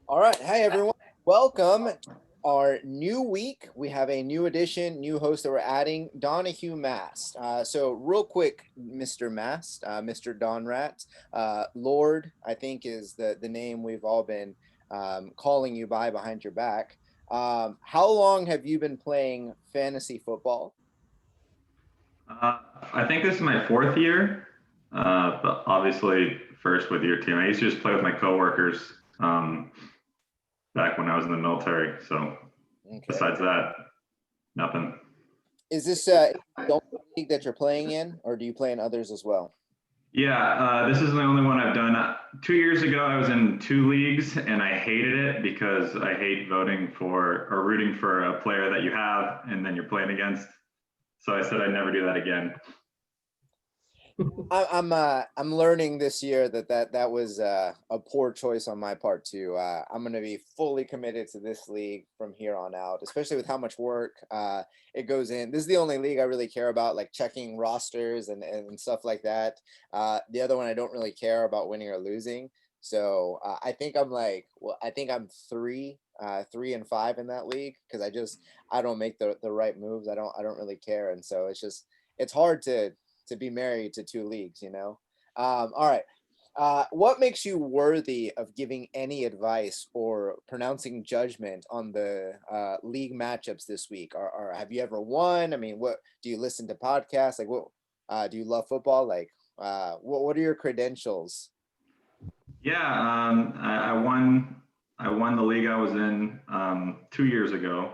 All right. Hi, everyone. Welcome to our new week. We have a new addition, new host that we're adding, Donahue Mast. So, real quick, Mr. Mast, Mr. Don Rat, Lord, I think is the name we've all been calling you by behind your back. How long have you been playing fantasy football? I think this is my fourth year, but obviously first with your team. I used to just play with my coworkers back when I was in the military. So Okay. besides that, nothing. Is this the only league that you're playing in, or do you play in others as well? Yeah, this is the only one I've done. 2 years ago, I was in two leagues and I hated it because I hate voting for or rooting for a player that you have and then you're playing against. So I said I'd never do that again. I'm learning this year that was a poor choice on my part too. I'm gonna be fully committed to this league from here on out, especially with how much work it goes in. This is the only league I really care about, like checking rosters and stuff like that. The other one I don't really care about winning or losing. So I think I think I'm three and five in that league because I don't make the right moves. I don't really care, and so it's hard to be married to two leagues, you know? All right. What makes you worthy of giving any advice or pronouncing judgment on the league matchups this week? Or have you ever won? I mean, what do you listen to podcasts? Like, what do you love football? Like, what are your credentials? Yeah, I won. I won the league I was in 2 years ago.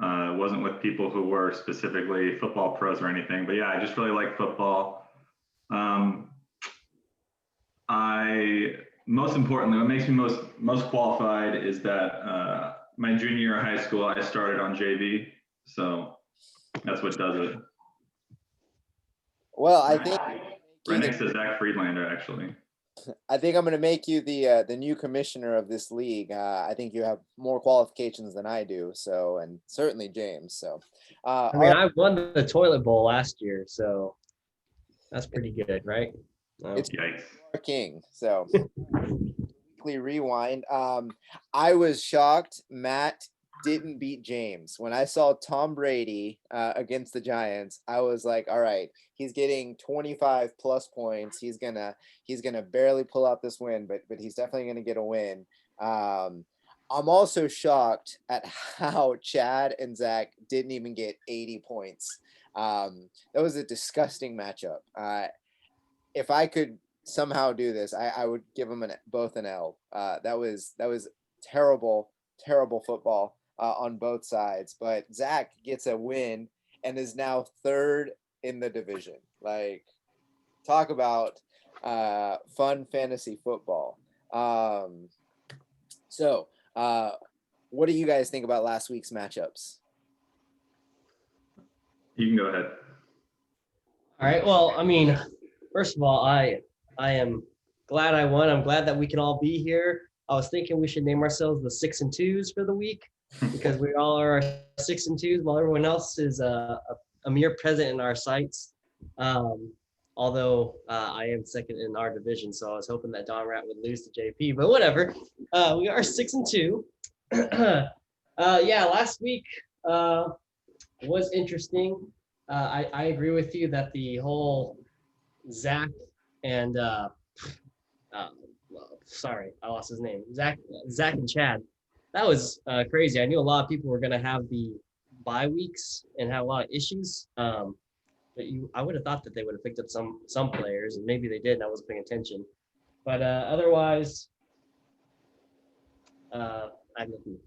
It wasn't with people who were specifically football pros or anything, but yeah, I just really like football. Um, I most importantly, what makes me most qualified is that my junior year of high school, I started on JV, so that's what does it. Well, Right you the next to Zach Friedlander, actually. I think I'm going to make you the new commissioner of this league. I think you have more qualifications than I do. So, and certainly James. So, I all mean, right. I won the toilet bowl last year, so that's pretty good, right? It's No. Yikes. our king. So, weekly rewind. I was shocked Matt didn't beat James. When I saw Tom Brady against the Giants, I was like, all right, he's getting 25 plus points. He's gonna barely pull out this win, but he's definitely gonna get a win. I'm also shocked at how Chad and Zach didn't even get 80 points. That was a disgusting matchup. If I could somehow do this, I would give them both an L. That was terrible, terrible football on both sides. But Zach gets a win and is now third in the division. Like, talk about fun fantasy football. Um, so, what do you guys think about last week's matchups? You can go ahead. All right. Well, I mean, first of all, I am glad I won. I'm glad that we can all be here. I was thinking we should name ourselves the six and twos for the week because we all are six and twos while everyone else is a mere present in our sights. Um, although I am second in our division, so I was hoping that Don Rat would lose to JP, but whatever. We are 6-2. Yeah, last week was interesting. I agree with you that the whole Zach and uh, sorry, I lost his name. Zach and Chad. That was crazy. I knew a lot of people were gonna have the bye weeks and have a lot of issues. I would have thought that they would have picked up some players, and maybe they did, and I wasn't paying attention. But otherwise, I have nothing.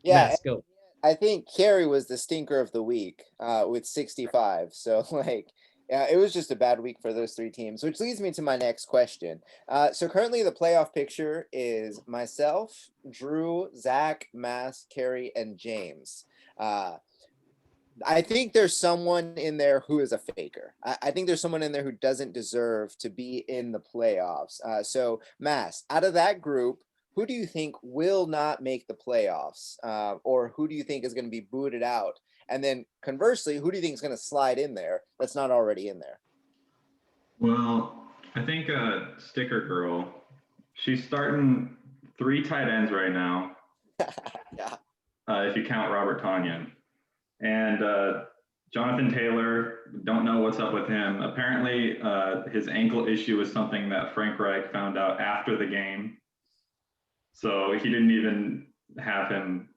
Yeah, Mass, go. I think Carey was the stinker of the week with 65. So, like, yeah, it was just a bad week for those three teams, which leads me to my next question. So, currently, the playoff picture is myself, Drew, Zach, Mass, Carey, and James. Uh, I think there's someone in there who is a faker. I think there's someone in there who doesn't deserve to be in the playoffs. So, Mass, out of that group, who do you think will not make the playoffs? Or who do you think is going to be booted out? And then conversely, who do you think is going to slide in there that's not already in there? Well, I think Sticker Girl, she's starting 3 tight ends right now, Yeah. if you count Robert Tonyan. And Jonathan Taylor, don't know what's up with him. Apparently, his ankle issue is something that Frank Reich found out after the game. So he didn't even have him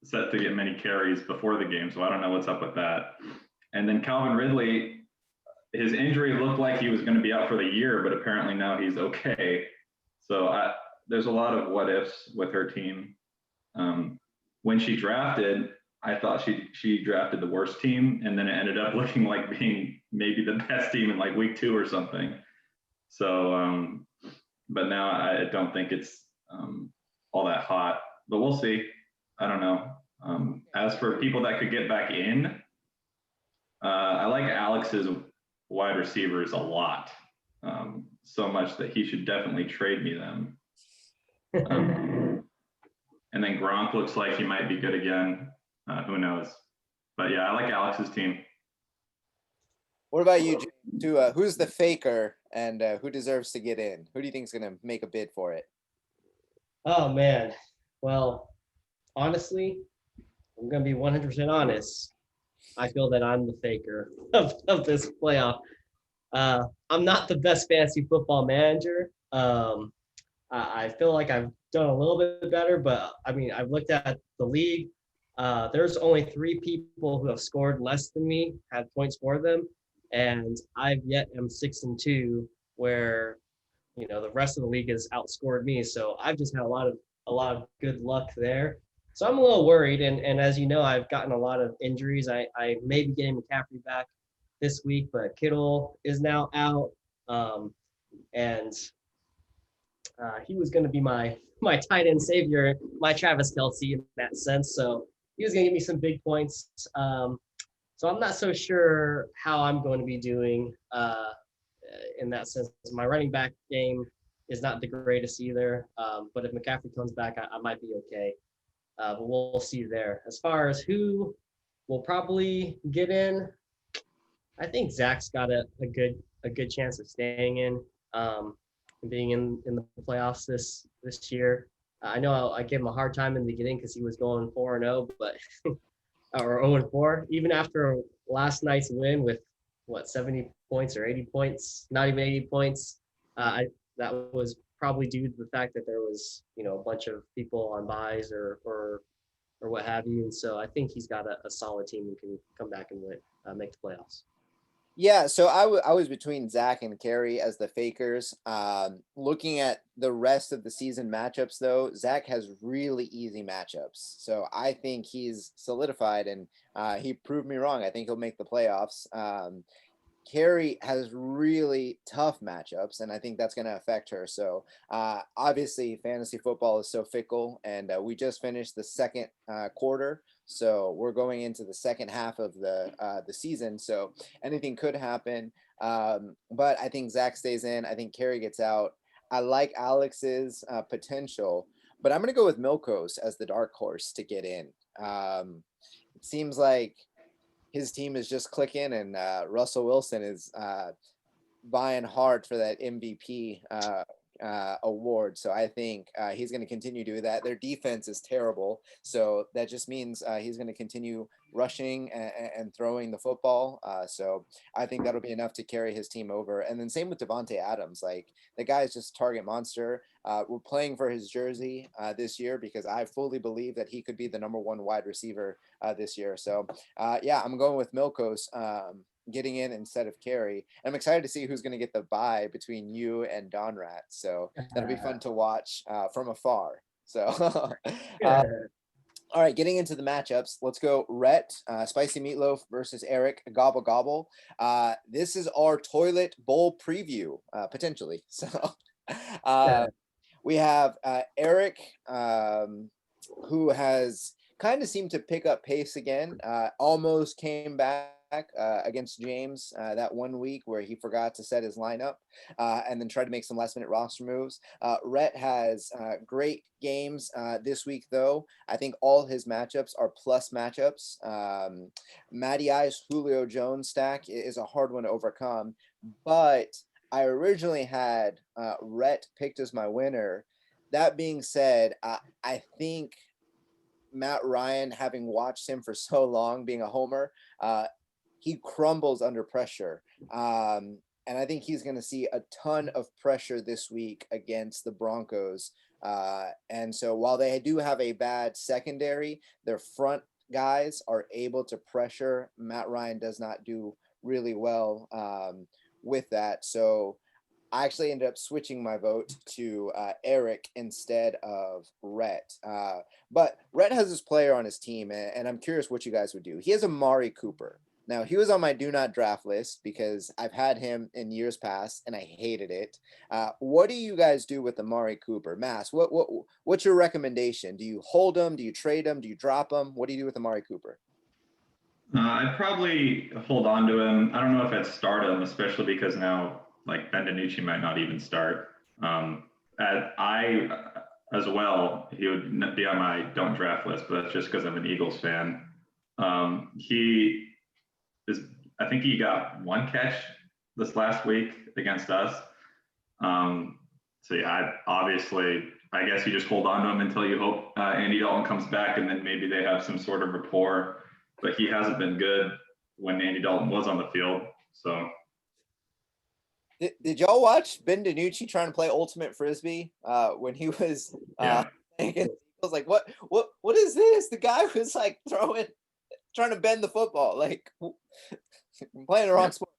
set to get many carries before the game. So I don't know what's up with that. And then Calvin Ridley, his injury looked like he was going to be out for the year, but apparently now he's okay. So there's a lot of what ifs with her team. When she drafted, I thought she drafted the worst team, and then it ended up looking like being maybe the best team in like week 2 or something. So, but now I don't think it's all that hot, but we'll see. I don't know. As for people that could get back in, I like Alex's wide receivers a lot, so much that he should definitely trade me them. And then Gronk looks like he might be good again. Who knows? But yeah, I like Alex's team. What about you, James? Who's the faker and who deserves to get in? Who do you think is going to make a bid for it? Oh man. Well, honestly, I'm gonna be 100% honest. I feel that I'm the faker of this playoff. I'm not the best fantasy football manager. I feel like I've done a little bit better, but I mean, I've looked at the league. There's only 3 people who have scored less than me, had points for them, and I've yet am 6-2, where the rest of the league has outscored me. So I've just had a lot of good luck there. So I'm a little worried, and as you know, I've gotten a lot of injuries. I may be getting McCaffrey back this week, but Kittle is now out, and he was going to be my tight end savior, my Travis Kelce in that sense. So he was going to give me some big points. So I'm not so sure how I'm going to be doing in that sense. My running back game is not the greatest either, but if McCaffrey comes back, I might be okay. But we'll see there. As far as who will probably get in, I think Zach's got a good chance of staying in, being in the playoffs this year. I know I gave him a hard time in the beginning because he was going 4-0, but or 0-4. Even after last night's win with 70 points or 80 points, not even 80 points, that was probably due to the fact that there was a bunch of people on buys or what have you, and so I think he's got a solid team who can come back and win, make the playoffs. Yeah, so I was between Zach and Carrie as the fakers. Looking at the rest of the season matchups, though, Zach has really easy matchups. So I think he's solidified, and he proved me wrong. I think he'll make the playoffs. Carrie has really tough matchups, and I think that's going to affect her. So obviously, fantasy football is so fickle, and we just finished the second quarter. So we're going into the second half of the season. So anything could happen. But I think Zach stays in. I think Carrie gets out. I like Alex's potential, but I'm going to go with Milkos as the dark horse to get in. It seems like his team is just clicking, and Russell Wilson is vying hard for that MVP award. So I think he's going to continue to do that. Their defense is terrible, so that just means he's going to continue rushing and throwing the football. So I think that'll be enough to carry his team over. And then same with Devontae Adams. Like, the guy is just target monster. We're playing for his jersey this year because I fully believe that he could be the number 1 wide receiver this year. So yeah, I'm going with Milkos getting in instead of Carrie. I'm excited to see who's going to get the bye between you and Don Rat. So that'll be fun to watch from afar. So all right, getting into the matchups, let's go Rhett, Spicy Meatloaf versus Eric, Gobble Gobble. This is our toilet bowl preview, potentially. So we have Eric, who has kind of seemed to pick up pace again, almost came back against James that one week where he forgot to set his lineup and then tried to make some last minute roster moves. Rhett has great games this week, though. I think all his matchups are plus matchups. Matty Ice, Julio Jones stack is a hard one to overcome, but I originally had Rhett picked as my winner. that being said, I think Matt Ryan, having watched him for so long, being a homer, he crumbles under pressure. And I think he's going to see a ton of pressure this week against the Broncos. And so while they do have a bad secondary, their front guys are able to pressure. Matt Ryan does not do really well with that. So I actually ended up switching my vote to Eric instead of Rhett. But Rhett has this player on his team, and I'm curious what you guys would do. He has Amari Cooper. Now, he was on my do not draft list because I've had him in years past and I hated it. What do you guys do with Amari Cooper? Mass, what's your recommendation? Do you hold him? Do you trade him? Do you drop him? What do you do with Amari Cooper? I'd probably hold on to him. I don't know if I'd start him, especially because now like Ben DiNucci might not even start. I as well, he would be on my don't draft list, but that's just because I'm an Eagles fan. He is, I think he got one catch this last week against us. So yeah, obviously, I guess you just hold on to him until you hope Andy Dalton comes back, and then maybe they have some sort of rapport. But he hasn't been good when Andy Dalton was on the field. So, did y'all watch Ben DiNucci trying to play ultimate frisbee when he was? yeah. I was like, what is this? The guy was like trying to bend the football, like playing the wrong sport.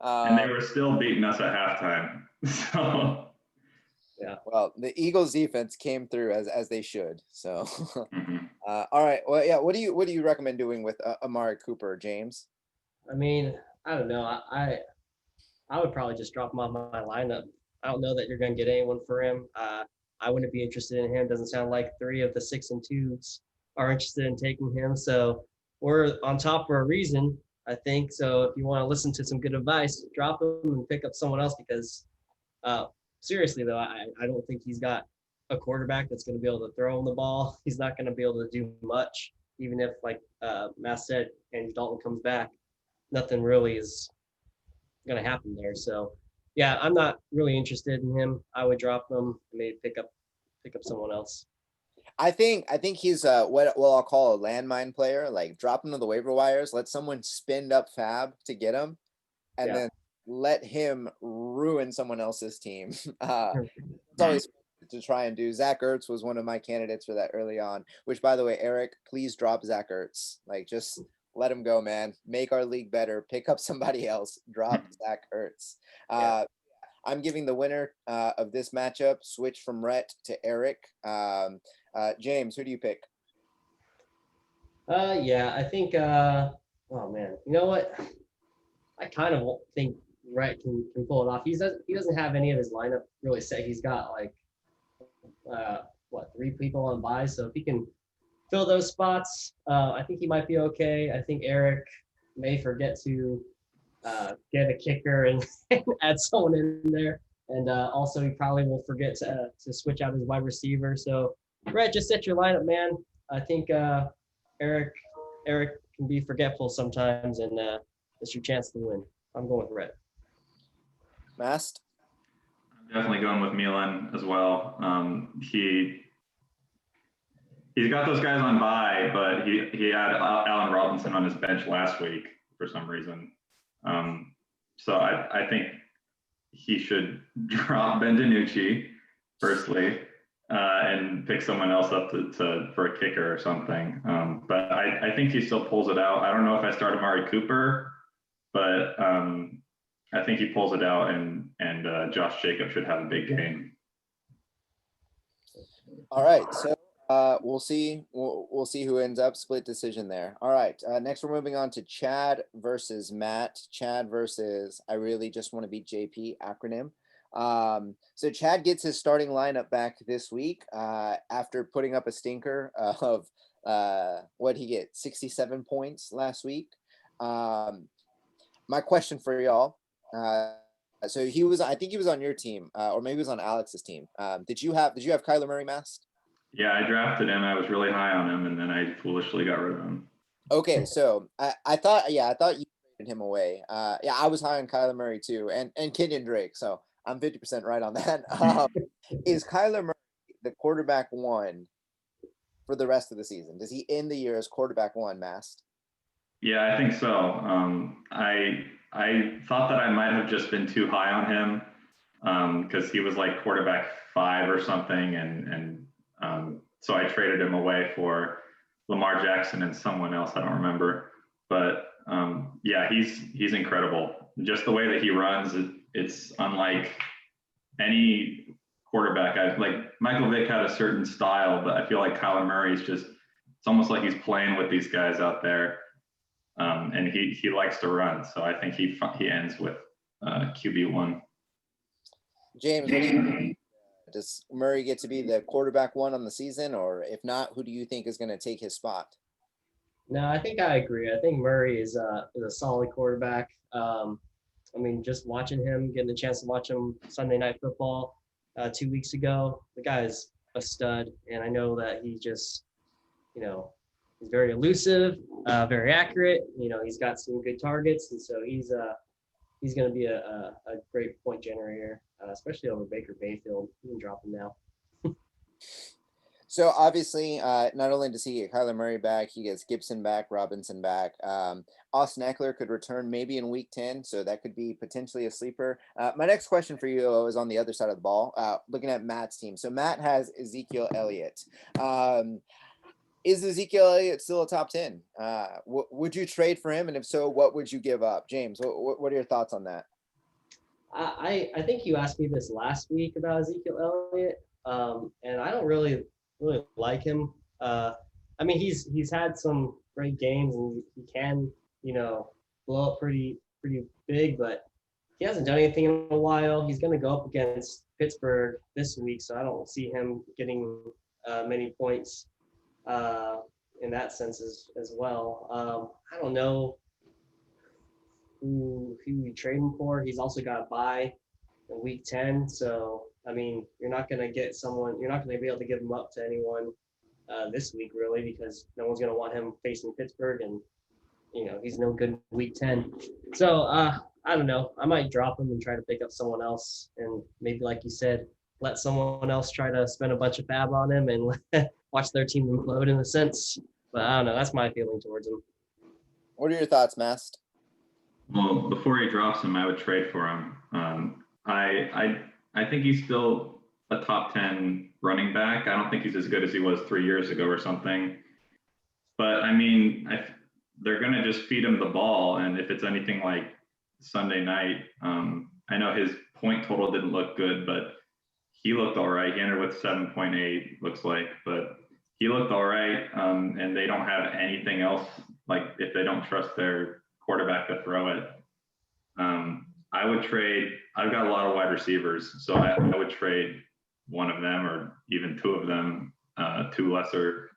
And they were still beating us at halftime. So. Yeah. Well, the Eagles defense came through as they should. So, Mm-hmm. All right. Well, yeah. What do you recommend doing with Amari Cooper, James? I mean, I don't know. I would probably just drop him off my lineup. I don't know that you're going to get anyone for him. I wouldn't be interested in him. Doesn't sound like 3 of the 6 and 2s are interested in taking him. So we're on top for a reason, I think. So if you want to listen to some good advice, drop him and pick up someone else because seriously, though, I don't think he's got a quarterback that's going to be able to throw him the ball. He's not going to be able to do much, even if, like Matt said, Andy Dalton comes back. Nothing really is going to happen there. So, yeah, I'm not really interested in him. I would drop him, maybe pick up someone else. I think he's what I'll call a landmine player. Like drop him to the waiver wires, let someone spin up Fab to get him, and then let him ruin someone else's team. It's always to try and do. Zach Ertz was one of my candidates for that early on, which by the way, Eric, please drop Zach Ertz. Like just let him go, man. Make our league better. Pick up somebody else. Drop Zach Ertz. I'm giving the winner of this matchup, switch from Rhett to Eric. James, who do you pick? Yeah, I think, oh man, you know what? I kind of think Rhett can pull it off. He doesn't have any of his lineup really set. He's got like, 3 people on bye. So if he can fill those spots, I think he might be okay. I think Eric may forget to get a kicker and add someone in there. And also he probably will forget to switch out his wide receiver. So Rhett, just set your lineup, man. I think Eric can be forgetful sometimes, and it's your chance to win. I'm going with Rhett. Mast? I'm definitely going with Milan as well. He's got those guys on bye, but he had Allen Robinson on his bench last week for some reason. So I think he should drop Ben DiNucci firstly, and pick someone else up for a kicker or something. But I think he still pulls it out. I don't know if I start Amari Cooper, but I think he pulls it out, and Josh Jacobs should have a big game. All right, so we'll see. We'll see who ends up. Split decision there. All right. Next, we're moving on to Chad versus Matt. Chad versus I really just want to beat JP acronym. So Chad gets his starting lineup back this week after putting up a stinker of what he get 67 points last week. My question for y'all. So I think he was on your team, or maybe he was on Alex's team. Did you have Kyler Murray, Mast? Yeah, I drafted him. I was really high on him, and then I foolishly got rid of him. Okay, so I thought you traded him away. Yeah, I was high on Kyler Murray too, and Kenyon Drake. So I'm 50% right on that. Is Kyler Murray the quarterback one for the rest of the season? Does he end the year as quarterback one, Mast? Yeah, I think so. I thought that I might have just been too high on him because he was like quarterback 5 or something, and so I traded him away for Lamar Jackson and someone else, I don't remember. But yeah, he's incredible. Just the way that he runs, it's unlike any quarterback. Like Michael Vick had a certain style, but I feel like Kyler Murray is just, it's almost like he's playing with these guys out there. And he likes to run. So I think he ends with QB1. James, what do you think? Does Murray get to be the quarterback one on the season? Or if not, who do you think is going to take his spot? No, I think I agree. I think Murray is a solid quarterback. I mean, just watching him, getting a chance to watch him Sunday Night Football 2 weeks ago, the guy is a stud. And I know that he just, you know, he's very elusive, very accurate. You know, he's got some good targets. And so he's going to be a great point generator, especially over Baker Mayfield. You can drop him now. So obviously, not only does he get Kyler Murray back, he gets Gibson back, Robinson back. Austin Eckler could return maybe in week 10, so that could be potentially a sleeper. My next question for you is on the other side of the ball, looking at Matt's team. So Matt has Ezekiel Elliott. Is Ezekiel Elliott still a top 10? Would you trade for him? And if so, what would you give up? James, what are your thoughts on that? I think you asked me this last week about Ezekiel Elliott, and I don't really like him. I mean, he's had some great games, and he can, you know, blow up pretty big, but he hasn't done anything in a while. He's going to go up against Pittsburgh this week, so I don't see him getting many points in that sense as well. I don't know who we trade him for. He's also got a bye in week 10, so I mean, you're not going to be able to give him up to anyone this week, really, because no one's going to want him facing Pittsburgh, and, you know, he's no good week 10. So, I don't know. I might drop him and try to pick up someone else, and maybe, like you said, let someone else try to spend a bunch of fab on him and watch their team implode in a sense. But I don't know. That's my feeling towards him. What are your thoughts, Mast? Well, before he drops him, I would trade for him. I think he's still a top 10 running back. I don't think he's as good as he was 3 years ago or something. But I mean, they're going to just feed him the ball. And if it's anything like Sunday night, I know his point total didn't look good, but he looked all right. He ended with 7.8, looks like, but he looked all right. And they don't have anything else, like if they don't trust their quarterback to throw it. I would trade. I've got a lot of wide receivers, so I would trade one of them or even two of them, two lesser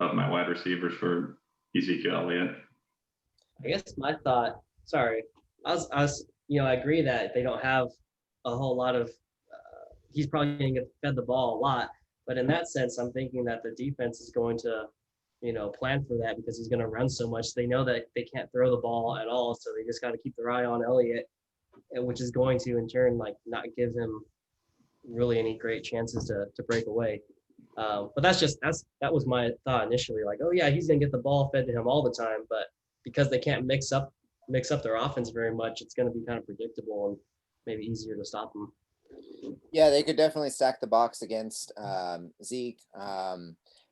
of my wide receivers for Ezekiel Elliott. I guess my thought. Sorry, I was. You know, I agree that they don't have a whole lot of. He's probably going to get fed the ball a lot, but in that sense, I'm thinking that the defense is going to, you know, plan for that because he's going to run so much. They know that they can't throw the ball at all, so they just got to keep their eye on Elliott, which is going to in turn like not give him really any great chances to break away. But that was my thought initially. Like, oh yeah, he's gonna get the ball fed to him all the time, but because they can't mix up their offense very much, it's gonna be kind of predictable and maybe easier to stop him. Yeah, they could definitely stack the box against Zeke.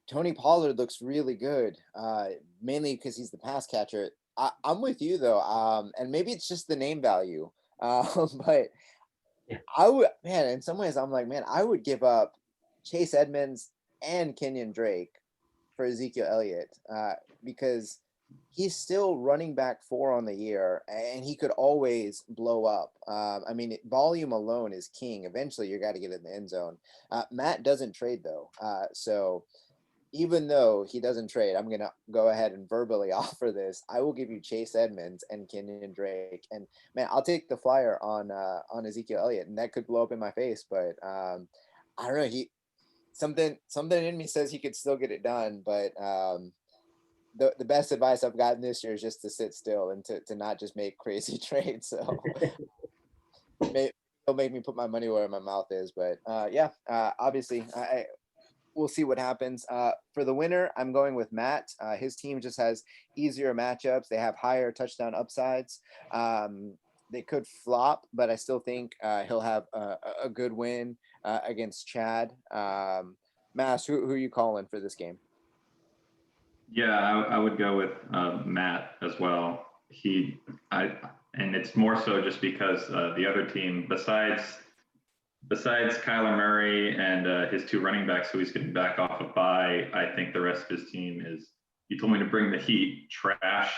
Tony Pollard looks really good, mainly because he's the pass catcher. I'm with you though, and maybe it's just the name value. But Yeah. I would, man, in some ways, I'm like, man, I would give up Chase Edmonds and Kenyon Drake for Ezekiel Elliott because he's still running back 4 on the year, and he could always blow up. I mean, volume alone is king. Eventually, you got to get in the end zone. Matt doesn't trade though, so. Even though he doesn't trade, I'm going to go ahead and verbally offer this. I will give you Chase Edmonds and Kenyon Drake. And man, I'll take the flyer on Ezekiel Elliott, and that could blow up in my face. But I don't know. Something in me says he could still get it done. But the best advice I've gotten this year is just to sit still and to not just make crazy trades. So it'll make me put my money where my mouth is. But yeah, obviously we'll see what happens. For the winner, I'm going with Matt. His team just has easier matchups. They have higher touchdown upsides. They could flop, but I still think he'll have a good win against Chad. Mass, who are you calling for this game? Yeah, I would go with Matt as well. And it's more so just because the other team, besides Kyler Murray and his two running backs who he's getting back off of bye, I think the rest of his team is, you told me to bring the heat, trash.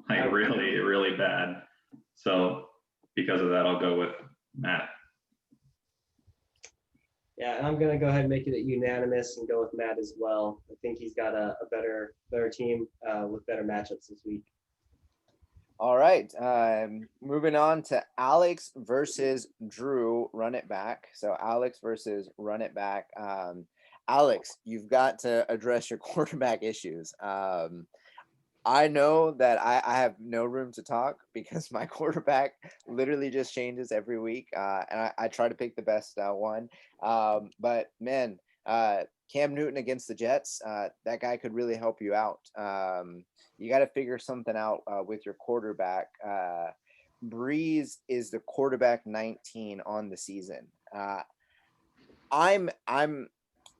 Like really, really bad. So because of that, I'll go with Matt. Yeah, and I'm gonna go ahead and make it unanimous and go with Matt as well. I think he's got a better team with better matchups this week. All right. Moving on to Alex versus Drew, run it back. So Alex versus run it back. Alex, you've got to address your quarterback issues. I know that I have no room to talk because my quarterback literally just changes every week. And I try to pick the best one. But man, Cam Newton against the Jets, that guy could really help you out. You got to figure something out with your quarterback. Breeze is the quarterback 19 on the season. I'm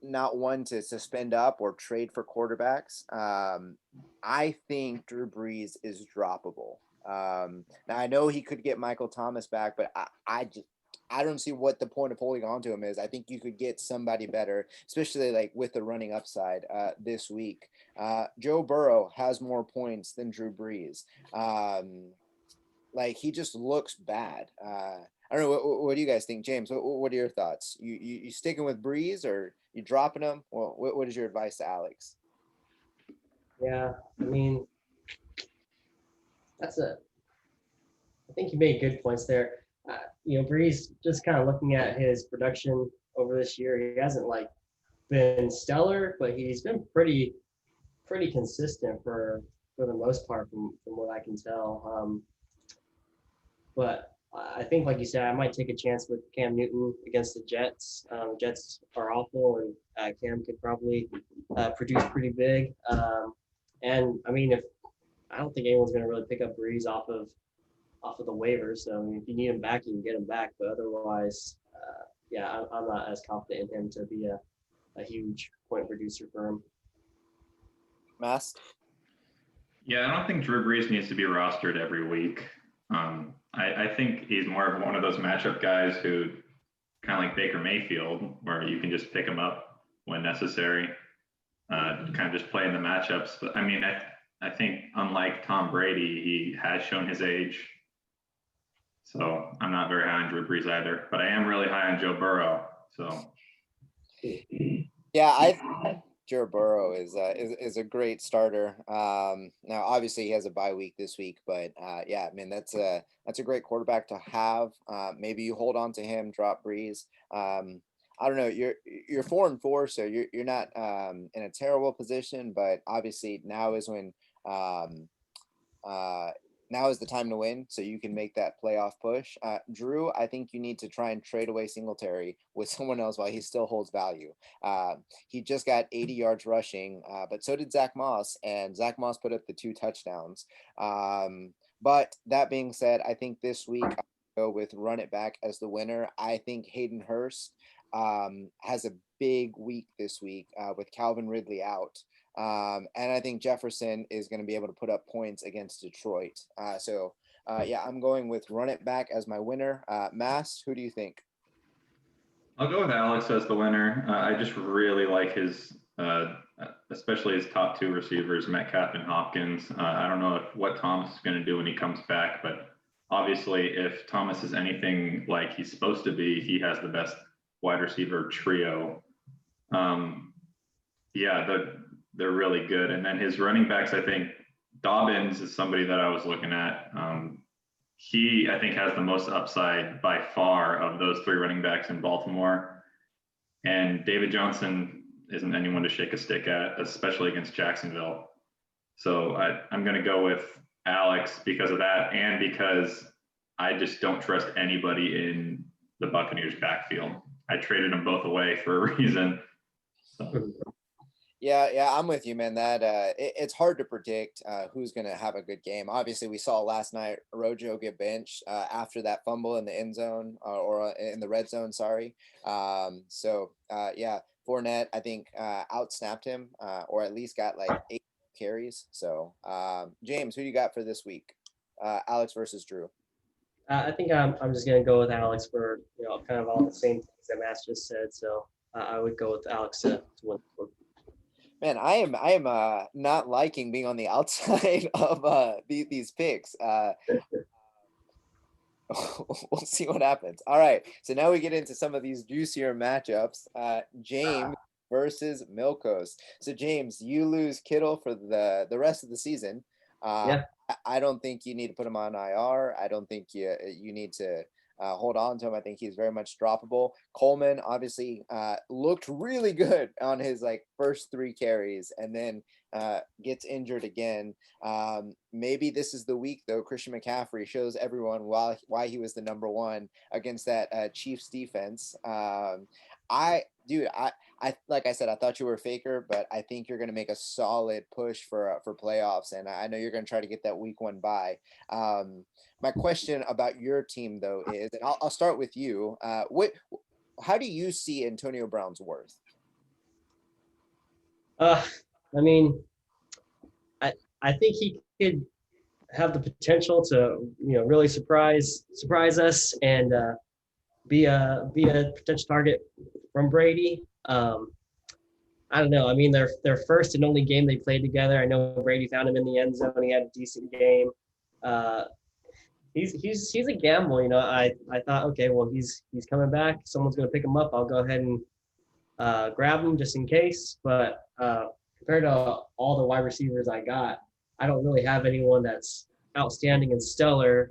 not one to suspend up or trade for quarterbacks. I think Drew Brees is droppable. Now I know he could get Michael Thomas back, but I don't see what the point of holding on to him is. I think you could get somebody better, especially like with the running upside this week. Joe Burrow has more points than Drew Brees. Like he just looks bad. I don't know. What do you guys think, James? What are your thoughts? You sticking with Breeze or you dropping him? Well, what is your advice to Alex? Yeah, I mean, I think you made good points there. Breeze, just kind of looking at his production over this year, he hasn't like been stellar, but he's been pretty consistent for the most part from what I can tell. But I think, like you said, I might take a chance with Cam Newton against the Jets. Jets are awful, and Cam could probably produce pretty big. And I mean, I don't think anyone's going to really pick up Breeze off of the waivers. So I mean, if you need him back, you can get him back. But otherwise, I'm not as confident in him to be a huge point producer for him. Mass? Yeah, I don't think Drew Brees needs to be rostered every week. I think he's more of one of those matchup guys who kind of like Baker Mayfield, where you can just pick him up when necessary, kind of just play in the matchups. But I mean, I think unlike Tom Brady, he has shown his age. So I'm not very high on Drew Brees either, but I am really high on Joe Burrow. So yeah, Joe Burrow is a great starter. Now obviously he has a bye week this week, but yeah, I mean that's a great quarterback to have. Maybe you hold on to him, drop Breeze. I don't know. You're 4-4, so you're not in a terrible position, but obviously now is when now is the time to win, so you can make that playoff push. Drew, I think you need to try and trade away Singletary with someone else while he still holds value. He just got 80 yards rushing, but so did Zach Moss, and Zach Moss put up the 2 touchdowns. But that being said, I think this week I'll go with run it back as the winner. I think Hayden Hurst has a big week this week with Calvin Ridley out. And I think Jefferson is going to be able to put up points against Detroit. Yeah, I'm going with run it back as my winner. Mass, who do you think? I'll go with Alex as the winner. I just really like his, especially his top 2 receivers, Metcalf and Hopkins. I don't know what Thomas is going to do when he comes back, but obviously if Thomas is anything like he's supposed to be, he has the best wide receiver trio. Yeah, they're really good. And then his running backs, I think Dobbins is somebody that I was looking at. He, I think, has the most upside by far of those 3 running backs in Baltimore. And David Johnson isn't anyone to shake a stick at, especially against Jacksonville. So I'm going to go with Alex because of that, and because I just don't trust anybody in the Buccaneers backfield. I traded them both away for a reason. So. Yeah, I'm with you, man. That it's hard to predict who's going to have a good game. Obviously, we saw last night Rojo get benched after that fumble in the end zone or in the red zone. Sorry. Yeah, Fournette I think outsnapped him or at least got like 8 carries. So James, who you got for this week? Alex versus Drew. I think I'm just gonna go with Alex for kind of all the same things that Matt just said. So I would go with Alex to win. Man, I am not liking being on the outside of these picks. We'll see what happens. All right, so now we get into some of these juicier matchups. James versus Milkos. So James, you lose Kittle for the rest of the season. Yeah. I don't think you need to put him on IR. I don't think you need to hold on to him. I think he's very much droppable. Coleman obviously looked really good on his like first 3 carries and then gets injured again. Maybe this is the week though. Christian McCaffrey shows everyone why he was the number 1 against that Chiefs defense. I like I said, I thought you were a faker, but I think you're going to make a solid push for playoffs, and I know you're going to try to get that week 1 bye. My question about your team though is, and I'll start with you. How do you see Antonio Brown's worth? I mean, I think he could have the potential to really surprise us and be a potential target from Brady. I don't know. I mean, their first and only game they played together. I know Brady found him in the end zone. He had a decent game. He's a gamble. I thought, okay, well he's coming back. Someone's gonna pick him up. I'll go ahead and grab him just in case. But compared to all the wide receivers I got, I don't really have anyone that's outstanding and stellar.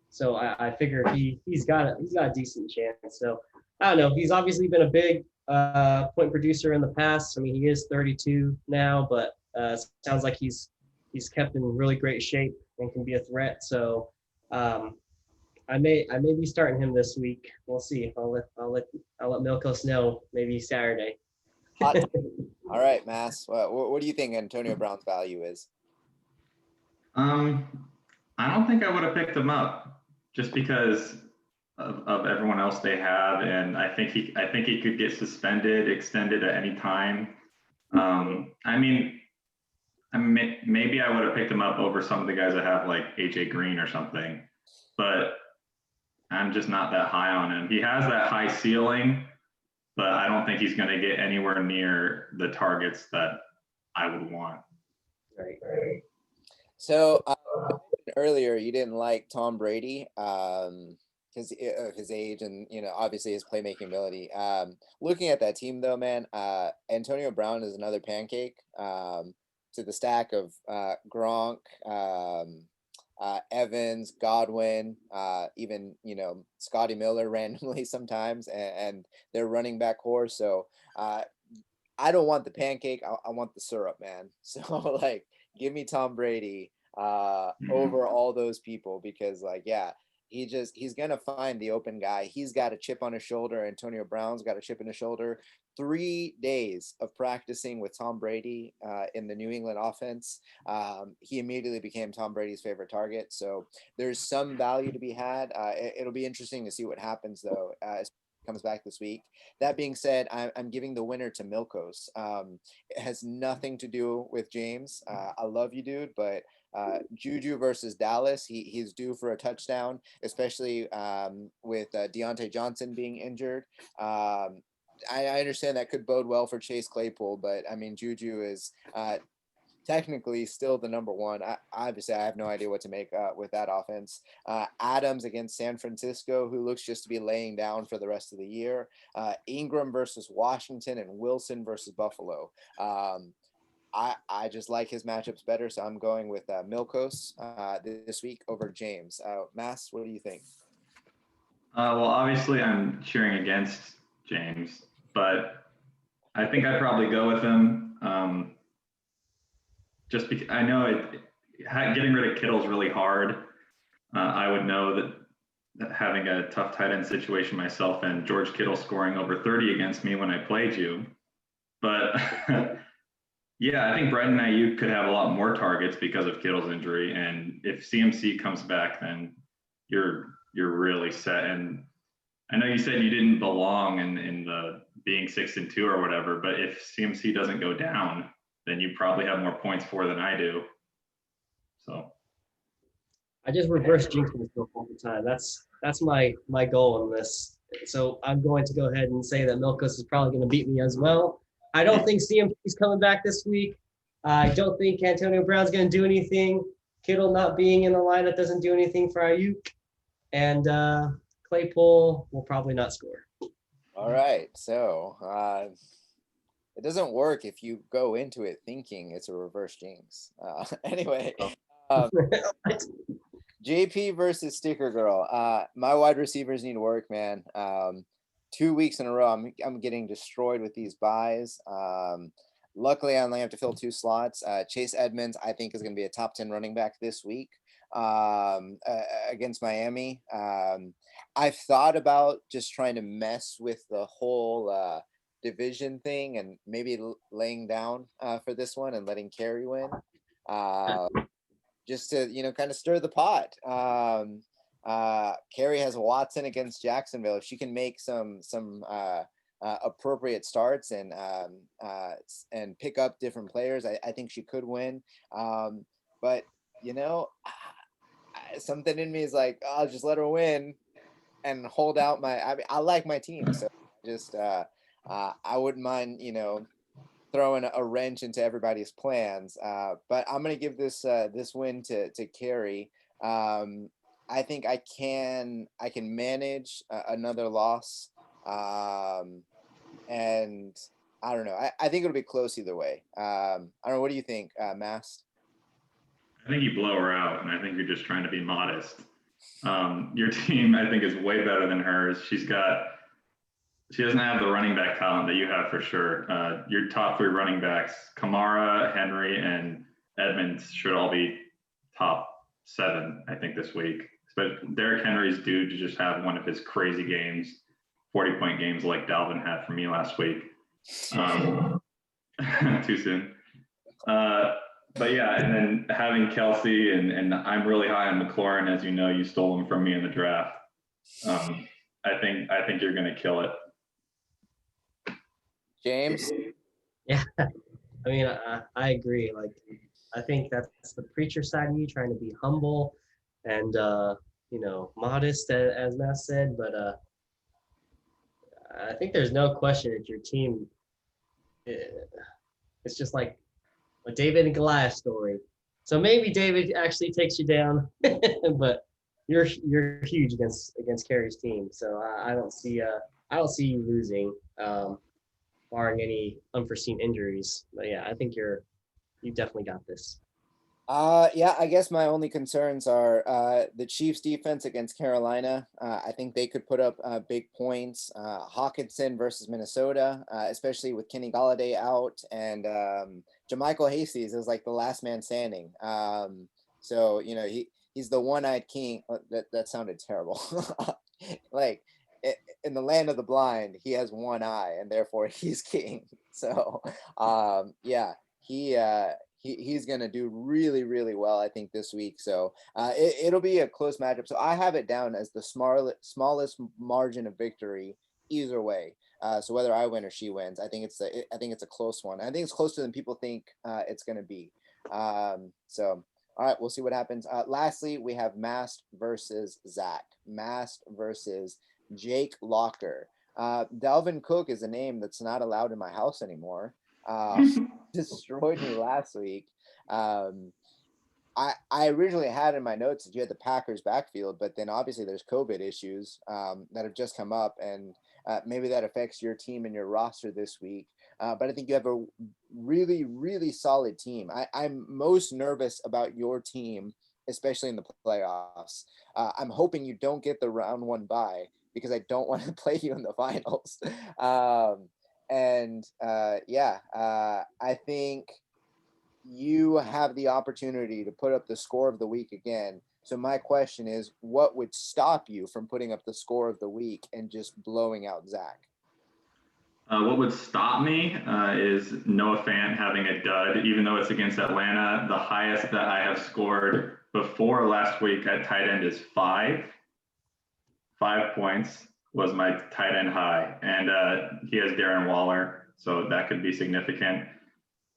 So I figure he's got a decent chance. So I don't know. He's obviously been a big point producer in the past. I mean, he is 32 now, but sounds like he's kept in really great shape and can be a threat. So I may be starting him this week. We'll see. I'll let Milkos know maybe Saturday. All right, Mass. What do you think Antonio Brown's value is? I don't think I would have picked him up just because of everyone else they have, and I think he could get suspended, extended at any time. I mean, maybe I would have picked him up over some of the guys that have like AJ Green or something, but I'm just not that high on him. He has that high ceiling, but I don't think he's going to get anywhere near the targets that I would want. Right. So earlier you didn't like Tom Brady because of his age and obviously his playmaking ability. Looking at that team though, man, Antonio Brown is another pancake to the stack of Gronk, Evans, Godwin, even Scotty Miller randomly sometimes, and their running back core. So I don't want the pancake. I want the syrup, man. So like, give me Tom Brady over all those people because he's gonna find the open guy. He's got a chip on his shoulder. Antonio Brown's got a chip in his shoulder. 3 days of practicing with Tom Brady in the New England offense. He immediately became Tom Brady's favorite target. So there's some value to be had. It'll be interesting to see what happens though. Comes back this week. That being said, I'm giving the winner to Milkos. It has nothing to do with James. I love you, dude, but Juju versus Dallas, he's due for a touchdown, especially with Deontay Johnson being injured. I understand that could bode well for Chase Claypool, but I mean, Juju is technically still the number 1. Obviously, I have no idea what to make with that offense. Adams against San Francisco, who looks just to be laying down for the rest of the year. Ingram versus Washington and Wilson versus Buffalo. I just like his matchups better, so I'm going with Milkos this week over James. Mass, what do you think? Well, obviously, I'm cheering against James, but I think I'd probably go with him. Just because I know getting rid of Kittle is really hard. I would know having a tough tight end situation myself and George Kittle scoring over 30 against me when I played you. But yeah, I think Brandon Ayuk could have a lot more targets because of Kittle's injury. And if CMC comes back, then you're really set. And I know you said you didn't belong in the being 6-2 or whatever, but if CMC doesn't go down, then you probably have more points for than I do. So I just reverse jinx myself all the time. That's my goal in this. So I'm going to go ahead and say that Milkos is probably going to beat me as well. I don't think CMC is coming back this week. I don't think Antonio Brown's going to do anything. Kittle not being in the lineup doesn't do anything for Ayuk. And Claypool will probably not score. All right. So it doesn't work if you go into it thinking it's a reverse jinx. Anyway, JP versus Sticker Girl. My wide receivers need to work, man. 2 weeks in a row, I'm getting destroyed with these buys. Luckily, I only have to fill 2 slots. Chase Edmonds, I think, is going to be a top 10 running back this week against Miami. I've thought about just trying to mess with the whole division thing and maybe laying down for this one and letting Carey win. Just to, kind of stir the pot. Carey has Watson against Jacksonville. If she can make some appropriate starts and pick up different players, I think she could win. But something in me is like, I'll just let her win and hold out I like my team, so just I wouldn't mind throwing a wrench into everybody's plans. But I'm gonna give this win to Carey. I think I can manage another loss. And I don't know. I think it'll be close either way. I don't know. What do you think, Mast? I think you blow her out, and I think you're just trying to be modest. Your team, I think, is way better than hers. She doesn't have the running back talent that you have for sure. Your top 3 running backs, Kamara, Henry, and Edmonds, should all be top 7, I think, this week. But Derrick Henry's due to just have one of his crazy games, 40-point games like Dalvin had for me last week. Too soon. But yeah, and then having Kelsey and I'm really high on McLaurin, as you know, you stole him from me in the draft. I think you're going to kill it. James? Yeah, I mean, I agree. Like, I think that's the preacher side of you, trying to be humble and modest, as Matt said. But I think there's no question that your team, it's just like a David and Goliath story. So maybe David actually takes you down, but you're huge against Carey's team. So I don't see you losing, barring any unforeseen injuries. But yeah, I think you definitely got this. Yeah, I guess my only concerns are the Chiefs defense against Carolina. I think they could put up big points. Hawkinson versus Minnesota, especially with Kenny Golladay out, and Jermichael Hasty is like the last man standing. So he's the one-eyed king. That sounded terrible. Like in the land of the blind, he has one eye, and therefore he's king. So yeah, he's going to do really, really well, I think, this week. So it'll be a close matchup. So I have it down as the smallest margin of victory either way. So whether I win or she wins, I think it's a close one. I think it's closer than people think it's going to be. So all right, we'll see what happens. Lastly, we have Mast versus Zach. Mast versus Jake Locker. Dalvin Cook is a name that's not allowed in my house anymore. Destroyed me last week. I originally had in my notes that you had the Packers backfield, but then obviously there's COVID issues that have just come up, and maybe that affects your team and your roster this week. But I think you have a really, really solid team. I'm most nervous about your team, especially in the playoffs. I'm hoping you don't get the round 1 bye because I don't want to play you in the finals. I think you have the opportunity to put up the score of the week again. So my question is, what would stop you from putting up the score of the week and just blowing out Zach? What would stop me is Noah Fant having a dud, even though it's against Atlanta. The highest that I have scored before last week at tight end is 5. 5 points was my tight end high, and he has Darren Waller, so that could be significant.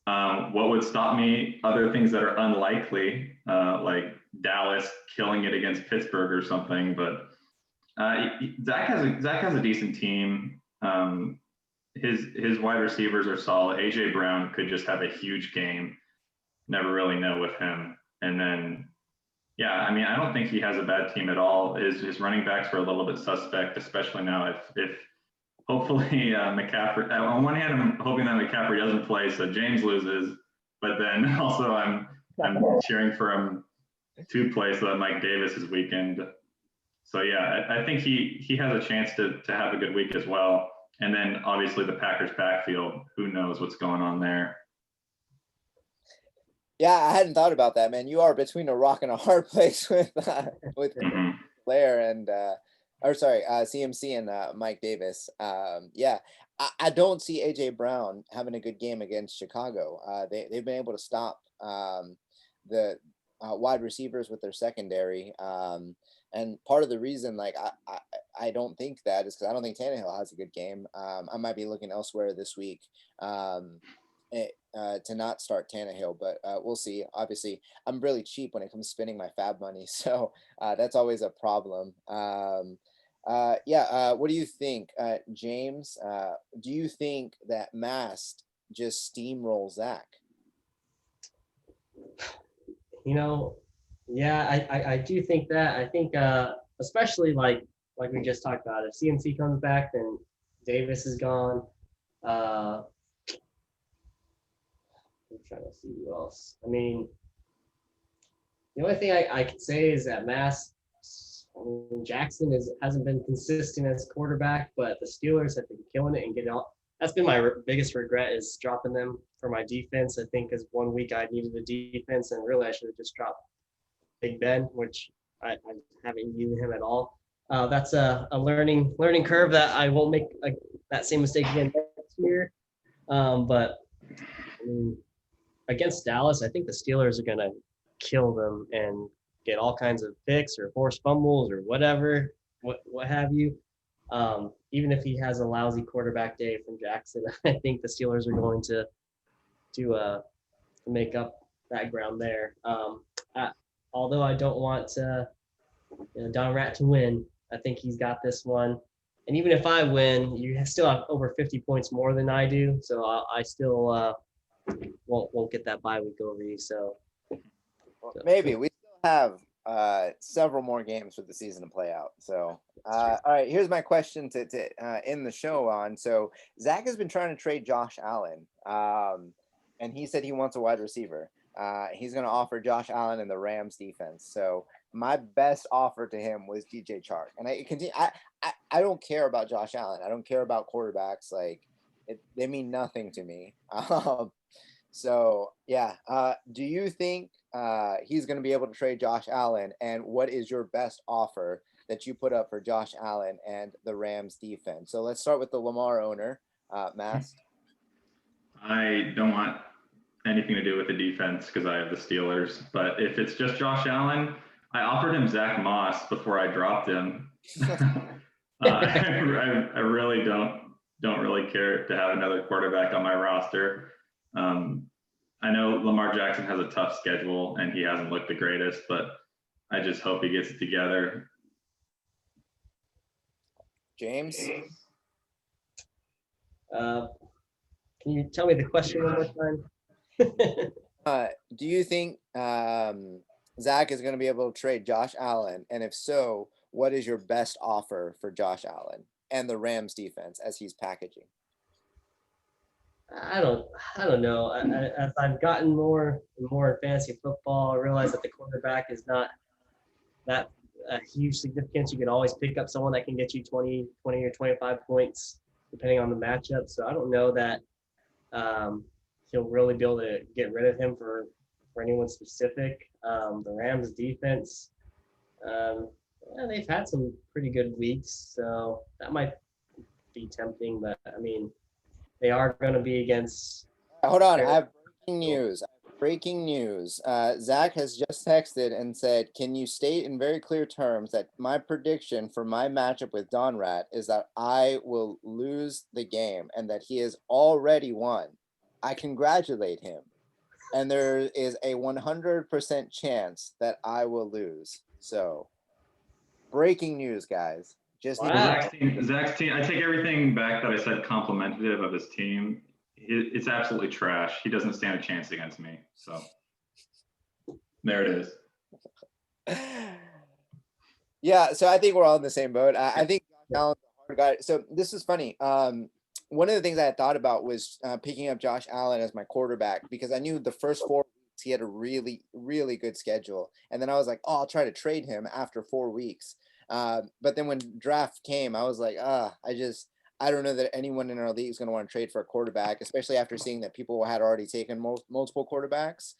What would stop me? Other things that are unlikely, like Dallas killing it against Pittsburgh or something. But Zach has a decent team. His wide receivers are solid. AJ Brown could just have a huge game. Never really know with him. And then, yeah, I mean, I don't think he has a bad team at all. His running backs were a little bit suspect, especially now if hopefully McCaffrey. On one hand, I'm hoping that McCaffrey doesn't play, so James loses. But then also I'm cheering for him to play so that Mike Davis is weakened. So yeah, I think he has a chance to have a good week as well. And then obviously the Packers backfield, who knows what's going on there. Yeah, I hadn't thought about that, man. You are between a rock and a hard place with Blair and CMC and Mike Davis. Yeah, I don't see AJ Brown having a good game against Chicago. They've been able to stop the wide receivers with their secondary. And part of the reason, like, I don't think that is because I don't think Tannehill has a good game. I might be looking elsewhere this week to not start Tannehill, but we'll see. Obviously, I'm really cheap when it comes to spending my fab money, so that's always a problem. What do you think, James? Do you think that Mast just steamrolls Zach? Yeah, I do think that. I think especially like we just talked about, if CMC comes back, then Davis is gone. I'm trying to see who else. I mean, the only thing I could say is that Jackson hasn't been consistent as quarterback, but the Steelers have been killing it and getting out. That's been my biggest regret, is dropping them for my defense. I think because 1 week I needed a defense, and really I should have just dropped Big Ben, which I haven't used him at all. That's a learning curve that I won't make that same mistake again next year. But I mean, against Dallas, I think the Steelers are gonna kill them and get all kinds of picks or forced fumbles or whatever, what have you. Even if he has a lousy quarterback day from Jackson, I think the Steelers are going to make up that ground there. Although I don't want Don Rat to win, I think he's got this one. And even if I win, you still have over 50 points more than I do, so I still won't get that bye week over you. So maybe we still have several more games for the season to play out. So all right, here's my question to end the show on. So Zach has been trying to trade Josh Allen, and he said he wants a wide receiver. He's going to offer Josh Allen in the Rams defense. So my best offer to him was DJ Chark. And I don't care about Josh Allen. I don't care about quarterbacks. Like, they mean nothing to me. So yeah. Do you think he's going to be able to trade Josh Allen? And what is your best offer that you put up for Josh Allen and the Rams defense? So let's start with the Lamar owner, Mast. I don't want anything to do with the defense because I have the Steelers. But if it's just Josh Allen, I offered him Zach Moss before I dropped him. I really don't really care to have another quarterback on my roster. I know Lamar Jackson has a tough schedule and he hasn't looked the greatest, but I just hope he gets it together. James? Can you tell me the question one more time? Do you think Zach is going to be able to trade Josh Allen? And if so, what is your best offer for Josh Allen and the Rams defense as he's packaging? I don't know. As I've gotten more and more in fantasy football, I realize that the quarterback is not that a huge significance. You can always pick up someone that can get you 20 or 25 points, depending on the matchup. So I don't know that he'll really be able to get rid of him for anyone specific. The Rams defense, Yeah, they've had some pretty good weeks, so that might be tempting. But I mean, they are going to be against. Hold on, I have breaking news. Breaking news. Zach has just texted and said, "Can you state in very clear terms that my prediction for my matchup with Don Rat is that I will lose the game and that he has already won? I congratulate him, and there is a 100% chance that I will lose." So, breaking news, guys. Just need Wow. Zach's team. I take everything back that I said complimentary of his team. It's absolutely trash. He doesn't stand a chance against me. So there it is. Yeah, so I think we're all in the same boat. I think Josh Allen's a hard guy. So this is funny. One of the things I had thought about was picking up Josh Allen as my quarterback because I knew the first 4 weeks he had a really, really good schedule, and then I was like, oh, I'll try to trade him after 4 weeks. But then when draft came, I was like, I don't know that anyone in our league is going to want to trade for a quarterback, especially after seeing that people had already taken multiple quarterbacks.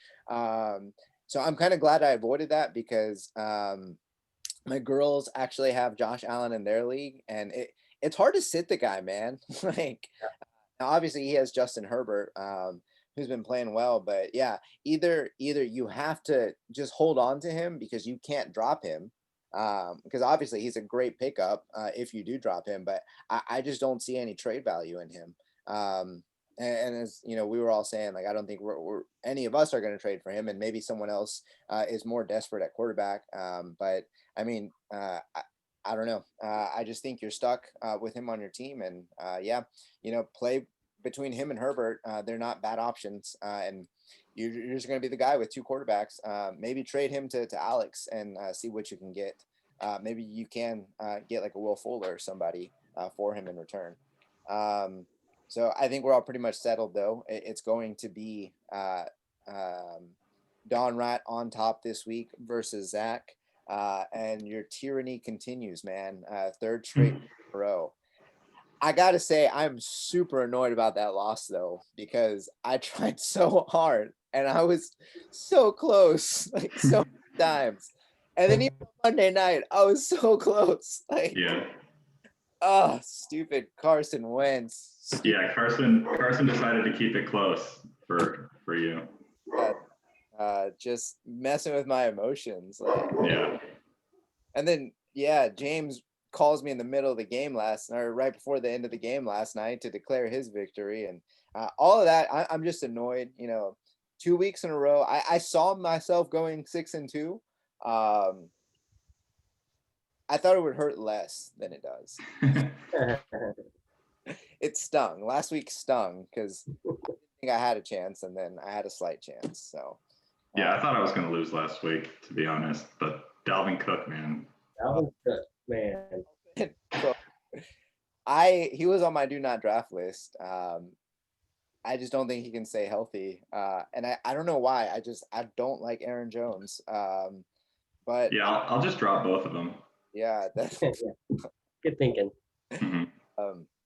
So I'm kind of glad I avoided that because my girls actually have Josh Allen in their league, and it's hard to sit the guy, man. Like, obviously he has Justin Herbert, who's been playing well, but yeah, either you have to just hold on to him because you can't drop him, because obviously he's a great pickup if you do drop him, but I just don't see any trade value in him. And as you know, we were all saying, like, I don't think we're any of us are going to trade for him, and maybe someone else is more desperate at quarterback. But I mean, I don't know. I just think you're stuck with him on your team, and yeah, play between him and Herbert. They're not bad options, and you're just going to be the guy with two quarterbacks. Maybe trade him to Alex and see what you can get. Maybe you can get like a Will Fuller or somebody for him in return. So I think we're all pretty much settled, though. It's going to be Don Rat on top this week versus Zach. And your tyranny continues, man. Third straight in a row. I gotta say, I'm super annoyed about that loss, though, because I tried so hard and I was so close, like so many times. And then even Monday night, I was so close. Like, Yeah. oh, stupid Carson Wentz. Yeah, Carson decided to keep it close for you. Just messing with my emotions. Like, Yeah. and then yeah, James calls me in the middle of the game right before the end of the game last night to declare his victory, and all of that. I'm just annoyed. 2 weeks in a row. I saw myself going 6-2. I thought it would hurt less than it does. It stung. Last week stung because I didn't think I had a chance, and then I had a slight chance. So yeah, I thought I was going to lose last week, to be honest. But Dalvin Cook, man. Dalvin Cook, man. So, he was on my do not draft list. I just don't think he can stay healthy. And I don't know why. I don't like Aaron Jones. But yeah, I'll just drop both of them. Yeah, that's good thinking. Mm-hmm.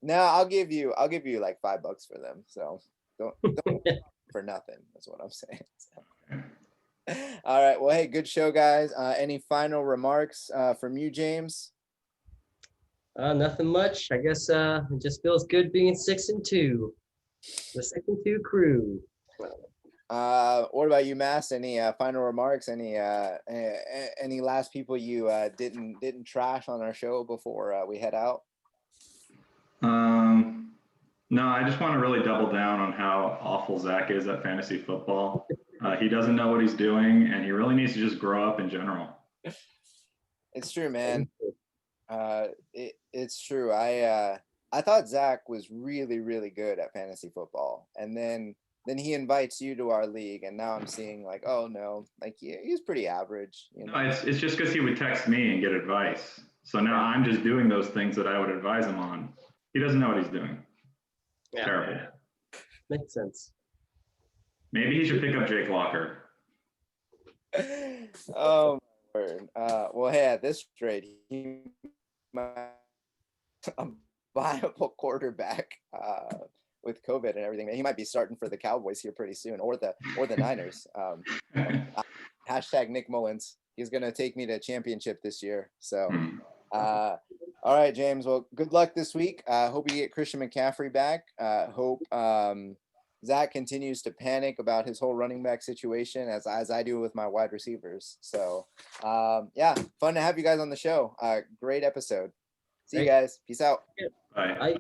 No, I'll give you like $5 for them. So don't for nothing. That's what I'm saying. So. All right. Well, hey, good show, guys. Any final remarks from you, James? Nothing much. I guess it just feels good being 6-2. The 6-2 crew. What about you, Mass? Any final remarks? Any last people you didn't trash on our show before we head out? No, I just want to really double down on how awful Zach is at fantasy football. He doesn't know what he's doing, and he really needs to just grow up in general. It's true, man. It's true. I thought Zach was really, really good at fantasy football, and then he invites you to our league, and now I'm seeing like, oh no, like he's pretty average. No, it's just because he would text me and get advice. So now I'm just doing those things that I would advise him on. He doesn't know what he's doing. Yeah. Terrible. Makes sense. Maybe he should pick up Jake Locker. Oh my word. Well, hey, at this rate, he might a viable quarterback with COVID and everything. He might be starting for the Cowboys here pretty soon, or the Niners. Hashtag Nick Mullins. He's gonna take me to championship this year. So, Hmm. all right, James. Well, good luck this week. Hope you get Christian McCaffrey back. Hope Zach continues to panic about his whole running back situation as I do with my wide receivers. So, yeah, fun to have you guys on the show. Great episode. See you Great. guys. Peace out. Bye. I